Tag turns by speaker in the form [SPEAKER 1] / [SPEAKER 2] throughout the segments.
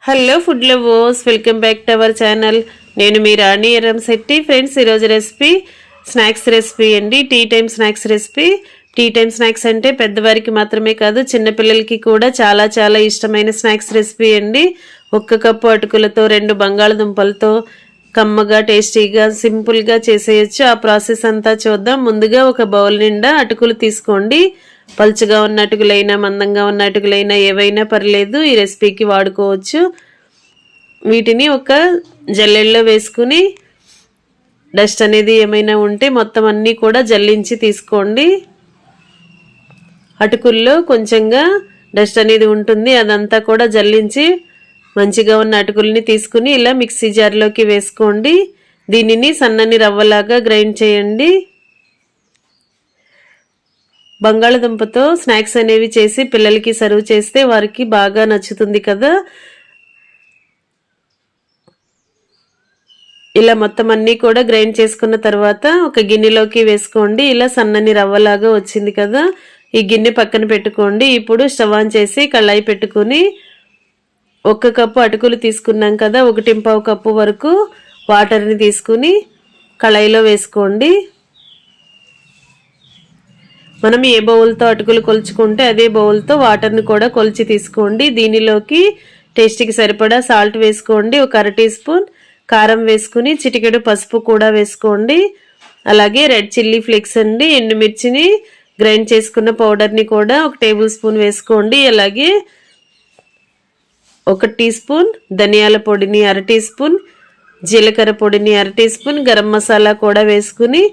[SPEAKER 1] Hello food lovers, welcome back to our channel. నేను మీ Rani Erramsetti. Friends, ఈరోజు రెసిపీ స్నాక్స్ రెసిపీ అండి. Tea time snacks recipe. Tea time snacks అంటే పెద్దవారికి మాత్రమే కాదు, చిన్నపిల్లలకి కూడా చాలా చాలా ఇష్టమైన స్నాక్స్ రెసిపీ అండి. 1 కప్పు అటుకులతో 2 బంగాళదుంపలతో కమ్మగా టేస్టీగా సింపుల్గా చేసేయచ్చు. ఆ ప్రాసెస్ అంతా చూద్దాం. ముందుగా ఒక బౌల్ నిండా అటుకులు తీసుకోండి. పలుచగా ఉన్న అటుకులైనా మందంగా ఉన్న అటుకులైనా ఏవైనా పర్లేదు, ఈ రెసిపీకి వాడుకోవచ్చు. వీటిని ఒక జల్లెడలో వేసుకుని డస్ట్ అనేది ఏమైనా ఉంటే మొత్తం అన్నీ కూడా జల్లించి తీసుకోండి. అటుకుల్లో కొంచెంగా డస్ట్ అనేది ఉంటుంది, అదంతా కూడా జల్లించి మంచిగా ఉన్న అటుకుల్ని తీసుకుని ఇలా మిక్సీ జార్లోకి వేసుకోండి. దీనిని సన్నని రవ్వలాగా గ్రైండ్ చేయండి. బంగాళదుంపతో స్నాక్స్ అనేవి చేసి పిల్లలకి సర్వ్ చేస్తే వారికి బాగా నచ్చుతుంది కదా. ఇలా మొత్తం అన్నీ కూడా గ్రైండ్ చేసుకున్న తర్వాత ఒక గిన్నెలోకి వేసుకోండి. ఇలా సన్నని రవ్వలాగా వచ్చింది కదా, ఈ గిన్నె పక్కన పెట్టుకోండి. ఇప్పుడు స్టవ్ ఆన్ చేసి కళాయి పెట్టుకుని 1 కప్పు అటుకులు తీసుకున్నాం కదా, 1.5 కప్పు వరకు వాటర్ని తీసుకుని కళాయిలో వేసుకోండి. మనం ఏ బౌల్తో అటుకులు కొలుచుకుంటే అదే బౌల్తో వాటర్ని కూడా కొలిచి తీసుకోండి. దీనిలోకి టేస్ట్కి సరిపడా సాల్ట్ వేసుకోండి. ఒక 1/2 టీ స్పూన్ కారం వేసుకుని చిటికెడు పసుపు కూడా వేసుకోండి. అలాగే రెడ్ చిల్లీ ఫ్లేక్స్ అండి, ఎండుమిర్చిని గ్రైండ్ చేసుకున్న పౌడర్ని కూడా 1 టేబుల్ స్పూన్ వేసుకోండి. అలాగే 1 టీ స్పూన్ ధనియాల పొడిని, 1/2 టీ స్పూన్ జీలకర్ర పొడిని, 1/2 టీ స్పూన్ గరం మసాలా కూడా వేసుకుని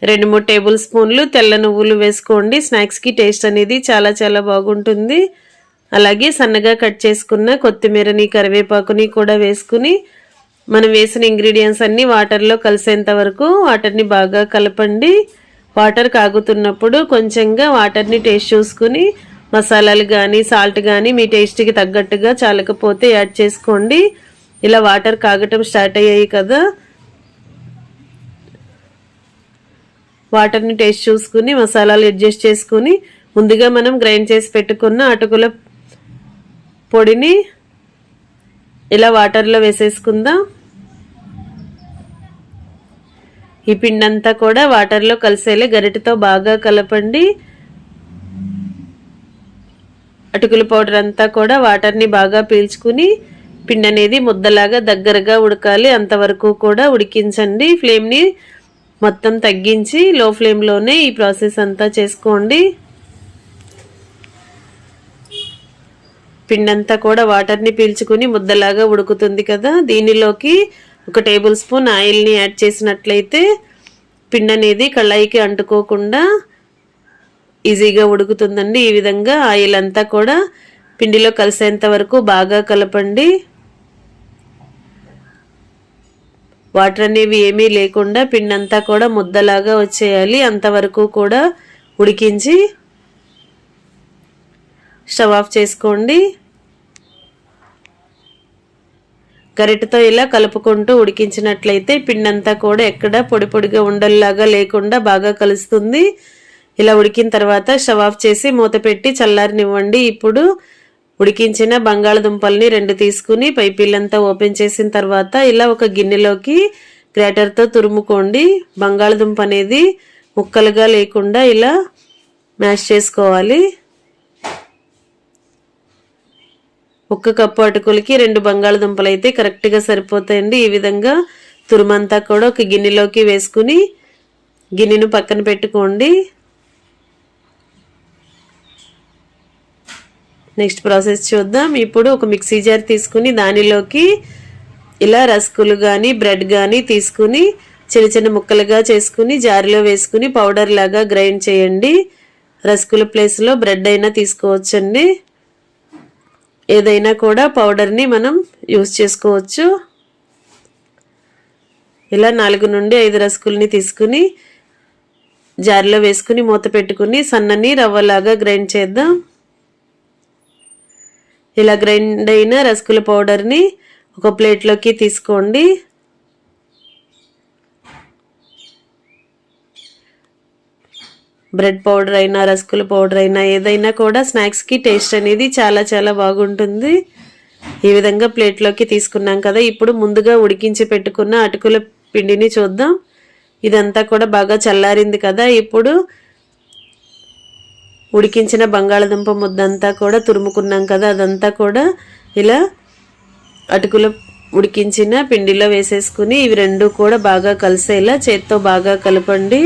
[SPEAKER 1] 2-3 టేబుల్ స్పూన్లు తెల్ల నువ్వులు వేసుకోండి. స్నాక్స్కి టేస్ట్ అనేది చాలా చాలా బాగుంటుంది. అలాగే సన్నగా కట్ చేసుకున్న కొత్తిమీరని, కరివేపాకుని కూడా వేసుకుని మనం వేసిన ఇంగ్రీడియంట్స్ అన్నీ వాటర్లో కలిసేంత వరకు వాటర్ని బాగా కలపండి. వాటర్ కాగుతున్నప్పుడు కొంచెంగా వాటర్ని టేస్ట్ చూసుకుని మసాలాలు కానీ సాల్ట్ కానీ మీ టేస్ట్కి తగ్గట్టుగా చాలకపోతే యాడ్ చేసుకోండి. ఇలా వాటర్ కాగటం స్టార్ట్ అయ్యాయి కదా, వాటర్ని టేస్ట్ చూసుకుని మసాలాలు అడ్జస్ట్ చేసుకుని ముందుగా మనం గ్రైండ్ చేసి పెట్టుకున్న అటుకుల పొడిని ఇలా వాటర్లో వేసేసుకుందాం. ఈ పిండి అంతా కూడా వాటర్లో కలిసేలా గరిటెతో బాగా కలపండి. అటుకుల పౌడర్ అంతా కూడా వాటర్ని బాగా పీల్చుకుని పిండి అనేది ముద్దలాగా దగ్గరగా ఉడకాలి, అంతవరకు కూడా ఉడికించండి. ఫ్లేమ్ని మొత్తం తగ్గించి లో ఫ్లేమ్లోనే ఈ ప్రాసెస్ అంతా చేసుకోండి. పిండి అంతా కూడా వాటర్ని పీల్చుకుని ముద్దలాగా ఉడుకుతుంది కదా, దీనిలోకి 1 టేబుల్ స్పూన్ ఆయిల్ని యాడ్ చేసినట్లయితే పిండి అనేది కళాయికి అంటుకోకుండా ఈజీగా ఉడుకుతుందండి. ఈ విధంగా ఆయిల్ అంతా కూడా పిండిలో కలిసేంత వరకు బాగా కలపండి. వాటర్ అనేవి ఏమీ లేకుండా పిండి అంతా కూడా ముద్దలాగా వచ్చేయాలి, అంతవరకు కూడా ఉడికించి స్టవ్ ఆఫ్ చేసుకోండి. గరిటెతో ఇలా కలుపుకుంటూ ఉడికించినట్లయితే పిండి అంతా కూడా ఎక్కడ పొడి పొడిగా ఉండల్లాగా లేకుండా బాగా కలుస్తుంది. ఇలా ఉడికిన తర్వాత స్టవ్ ఆఫ్ చేసి మూత పెట్టి చల్లారనివ్వండి. ఇప్పుడు ఉడికించిన బంగాళదుంపల్ని 2 తీసుకుని పైపీలంతా ఓపెన్ చేసిన తర్వాత ఇలా ఒక గిన్నెలోకి గ్రేటర్తో తురుముకోండి. బంగాళదుంప అనేది ముక్కలుగా లేకుండా ఇలా మ్యాష్ చేసుకోవాలి. 1 కప్పు అటుకులకి 2 బంగాళదుంపలు అయితే కరెక్ట్గా సరిపోతాయండి. ఈ విధంగా తురుమంతా కూడా ఒక గిన్నెలోకి వేసుకుని గిన్నెను పక్కన పెట్టుకోండి. నెక్స్ట్ ప్రాసెస్ చూద్దాం. ఇప్పుడు ఒక మిక్సీ జార్ తీసుకుని దానిలోకి ఇలా రస్కులు కానీ బ్రెడ్ కానీ తీసుకుని చిన్న చిన్న ముక్కలుగా చేసుకుని జార్లో వేసుకుని పౌడర్ లాగా గ్రైండ్ చేయండి. రస్కుల ప్లేస్లో బ్రెడ్ అయినా తీసుకోవచ్చండి, ఏదైనా కూడా పౌడర్ని మనం యూస్ చేసుకోవచ్చు. ఇలా 4 నుండి 5 రస్కుల్ని తీసుకుని జార్లో వేసుకుని మూత పెట్టుకుని సన్నని రవ్వలాగా గ్రైండ్ చేద్దాం. ఇలా గ్రైండ్ అయిన రస్కుల పౌడర్ని ఒక ప్లేట్లోకి తీసుకోండి. బ్రెడ్ పౌడర్ అయినా రస్కుల పౌడర్ అయినా ఏదైనా కూడా స్నాక్స్కి టేస్ట్ అనేది చాలా చాలా బాగుంటుంది. ఈ విధంగా ప్లేట్లోకి తీసుకున్నాం కదా. ఇప్పుడు ముందుగా ఉడికించి పెట్టుకున్న అటుకుల పిండిని చూద్దాం. ఇదంతా కూడా బాగా చల్లారింది కదా. ఇప్పుడు ఉడికించిన బంగాళదుంప ముద్దంతా కూడా తురుముకున్నాం కదా, అదంతా కూడా ఇలా అటుకుల ఉడికించిన పిండిలో వేసేసుకుని ఇవి రెండు కూడా బాగా కలిసేలా చేత్తో బాగా కలపండి.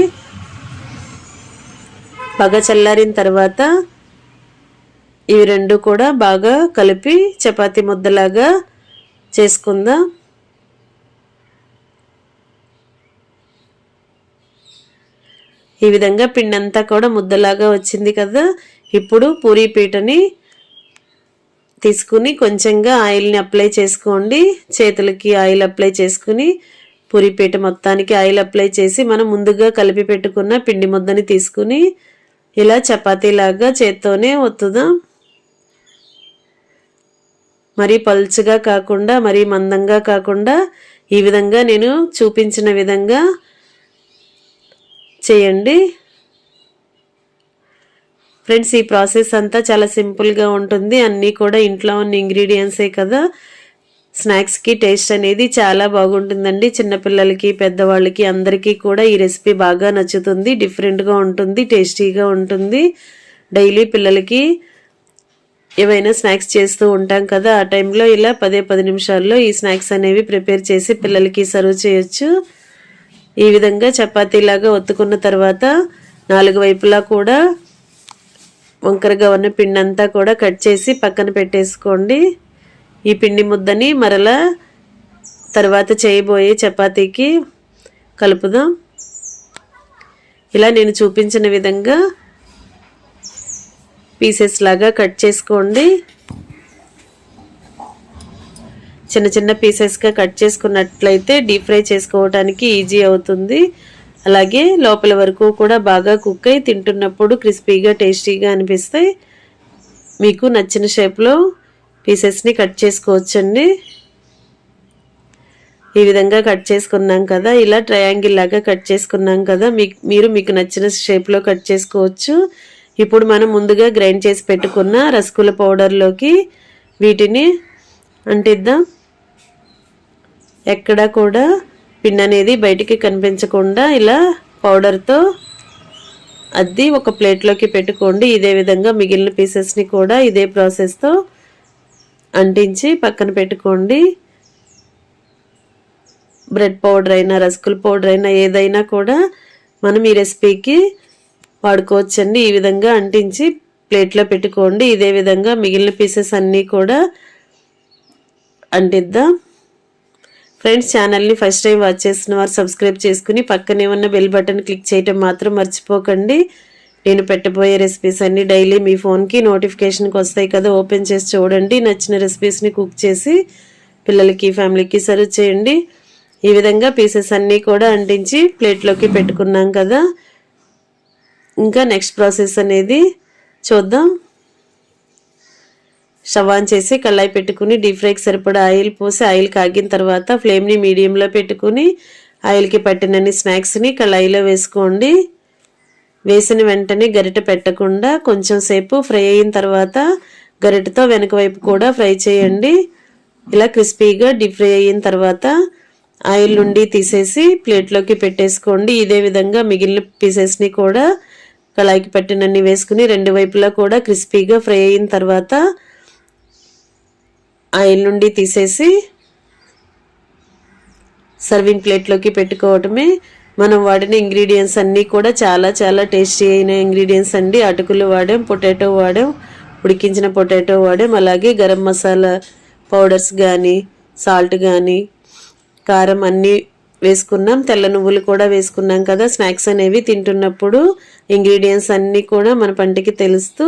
[SPEAKER 1] బాగా చల్లారిన తర్వాత ఇవి రెండు కూడా బాగా కలిపి చపాతీ ముద్దలాగా చేసుకుందాం. ఈ విధంగా పిండి అంతా కూడా ముద్దలాగా వచ్చింది కదా. ఇప్పుడు పూరీ పీటని తీసుకుని కొంచెంగా ఆయిల్ని అప్లై చేసుకోండి. చేతులకి ఆయిల్ అప్లై చేసుకుని పూరీ పీట మొత్తానికి ఆయిల్ అప్లై చేసి మనం ముందుగా కలిపి పెట్టుకున్న పిండి ముద్దని తీసుకుని ఇలా చపాతీలాగా చేత్తోనే ఒత్తుదాం. మరీ పల్చగా కాకుండా మరీ మందంగా కాకుండా ఈ విధంగా నేను చూపించిన విధంగా చేయండి. ఫ్రెండ్స్, ఈ ప్రాసెస్ అంతా చాలా సింపుల్గా ఉంటుంది. అన్నీ కూడా ఇంట్లో ఉన్న ఇంగ్రీడియంట్సే కదా. స్నాక్స్కి టేస్ట్ అనేది చాలా బాగుంటుందండి. చిన్నపిల్లలకి పెద్దవాళ్ళకి అందరికీ కూడా ఈ రెసిపీ బాగా నచ్చుతుంది. డిఫరెంట్గా ఉంటుంది, టేస్టీగా ఉంటుంది. డైలీ పిల్లలకి ఏవైనా స్నాక్స్ చేస్తూ ఉంటాం కదా, ఆ టైంలో ఇలా 10 నిమిషాల్లో ఈ స్నాక్స్ అనేవి ప్రిపేర్ చేసి పిల్లలకి సర్వ్ చేయొచ్చు. ఈ విధంగా చపాతీలాగా ఒత్తుకున్న తర్వాత 4 వైపులా కూడా వంకరగా ఉన్న పిండి అంతా కూడా కట్ చేసి పక్కన పెట్టేసుకోండి. ఈ పిండి ముద్దని మరలా తర్వాత చేయబోయే చపాతీకి కలుపుదాం. ఇలా నేను చూపించిన విధంగా పీసెస్ లాగా కట్ చేసుకోండి. చిన్న చిన్న పీసెస్గా కట్ చేసుకున్నట్లయితే డీప్ ఫ్రై చేసుకోవడానికి ఈజీ అవుతుంది. అలాగే లోపల వరకు కూడా బాగా కుక్ అయి తింటున్నప్పుడు క్రిస్పీగా టేస్టీగా అనిపిస్తాయి. మీకు నచ్చిన షేప్లో పీసెస్ని కట్ చేసుకోవచ్చండి. ఈ విధంగా కట్ చేసుకున్నాం కదా, ఇలా ట్రయాంగిల్ లాగా కట్ చేసుకున్నాం కదా. మీకు నచ్చిన షేప్లో కట్ చేసుకోవచ్చు. ఇప్పుడు మనం ముందుగా గ్రైండ్ చేసి పెట్టుకున్న రసగుల్ల పౌడర్లోకి వీటిని అంటిద్దాం. ఎక్కడా కూడా పిండి అనేది బయటికి కనిపించకుండా ఇలా పౌడర్తో అద్ది ఒక ప్లేట్లోకి పెట్టుకోండి. ఇదే విధంగా మిగిలిన పీసెస్ని కూడా ఇదే ప్రాసెస్తో అంటించి పక్కన పెట్టుకోండి. బ్రెడ్ పౌడర్ అయినా రసగుల్ల పౌడర్ అయినా ఏదైనా కూడా మనం ఈ రెసిపీకి వాడుకోవచ్చండి. ఈ విధంగా అంటించి ప్లేట్లో పెట్టుకోండి. ఇదే విధంగా మిగిలిన పీసెస్ అన్నీ కూడా అంటిద్దాం. ఫ్రెండ్స్, ఛానల్ని ఫస్ట్ టైం వాచ్ చేస్తున్న వారు సబ్స్క్రైబ్ చేసుకుని పక్కనే ఉన్న బెల్ బటన్ క్లిక్ చేయటం మాత్రం మర్చిపోకండి. నేను పెట్టబోయే రెసిపీస్ అన్నీ డైలీ మీ ఫోన్కి నోటిఫికేషన్కి వస్తాయి కదా, ఓపెన్ చేసి చూడండి. నచ్చిన రెసిపీస్ని కుక్ చేసి పిల్లలకి ఫ్యామిలీకి సర్వ్ చేయండి. ఈ విధంగా పీసెస్ అన్నీ కూడా అంటించి ప్లేట్లోకి పెట్టుకున్నాం కదా. ఇంకా నెక్స్ట్ ప్రాసెస్ అనేది చూద్దాం. స్టవ్ ఆన్ చేసి కళాయి పెట్టుకుని డీప్ ఫ్రైకి సరిపడా ఆయిల్ పోసి ఆయిల్ కాగిన తర్వాత ఫ్లేమ్ని మీడియంలో పెట్టుకుని ఆయిల్కి పట్టినన్ని స్నాక్స్ని కళాయిలో వేసుకోండి. వేసిన వెంటనే గరిటె పెట్టకుండా కొంచెం సేపు ఫ్రై అయిన తర్వాత గరిటెతో వెనక వైపు కూడా ఫ్రై చేయండి. ఇలా క్రిస్పీగా డీప్ ఫ్రై అయిన తర్వాత ఆయిల్ నుండి తీసేసి ప్లేట్లోకి పెట్టేసుకోండి. ఇదే విధంగా మిగిలిన పీసెస్ని కూడా కళాయికి పట్టినన్ని వేసుకుని రెండు వైపులా కూడా క్రిస్పీగా ఫ్రై అయిన తర్వాత ఆయిల్ నుండి తీసేసి సర్వింగ్ ప్లేట్లోకి పెట్టుకోవటమే. మనం వాడిన ఇంగ్రీడియంట్స్ అన్నీ కూడా చాలా చాలా టేస్టీ అయిన ఇంగ్రీడియంట్స్ అండి. అటుకులు వాడాం, పొటాటో వాడాం, ఉడికించిన పొటాటో వాడాం, అలాగే గరం మసాలా పౌడర్స్ కానీ సాల్ట్ కానీ కారం అన్నీ వేసుకున్నాం. తెల్ల నువ్వులు కూడా వేసుకున్నాం కదా. స్నాక్స్ అనేవి తింటున్నప్పుడు ఇంగ్రీడియంట్స్ అన్నీ కూడా మన పంటికి తెలుస్తూ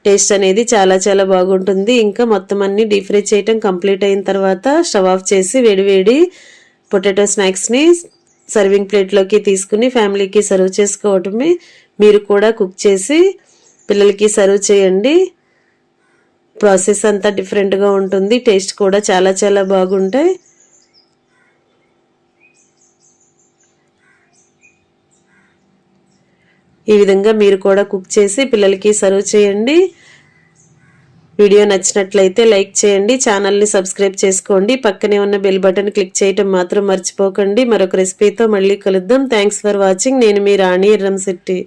[SPEAKER 1] టేస్ట్ అనేది చాలా చాలా బాగుంటుంది. ఇంకా మొత్తం అన్ని డీప్ ఫ్రై చేయటం కంప్లీట్ అయిన తర్వాత స్టవ్ ఆఫ్ చేసి వేడివేడి పొటాటో స్నాక్స్ని సర్వింగ్ ప్లేట్లోకి తీసుకుని ఫ్యామిలీకి సర్వ్ చేసుకోవటమే. మీరు కూడా కుక్ చేసి పిల్లలకి సర్వ్ చేయండి. ప్రాసెస్ అంతా డిఫరెంట్గా ఉంటుంది, టేస్ట్ కూడా చాలా చాలా బాగుంటాయి. ఈ విధంగా మీరు కూడా కుక్ చేసి పిల్లలకి సర్వ్ చేయండి. వీడియో నచ్చినట్లయితే లైక్ చేయండి, ఛానల్ని సబ్స్క్రైబ్ చేసుకోండి, పక్కనే ఉన్న బెల్ బటన్ క్లిక్ చేయటం మాత్రం మర్చిపోకండి. మరొక రెసిపీతో మళ్ళీ కలుద్దాం. Thanks for watching. నేను మీ రాణి ఎర్రంశెట్టి.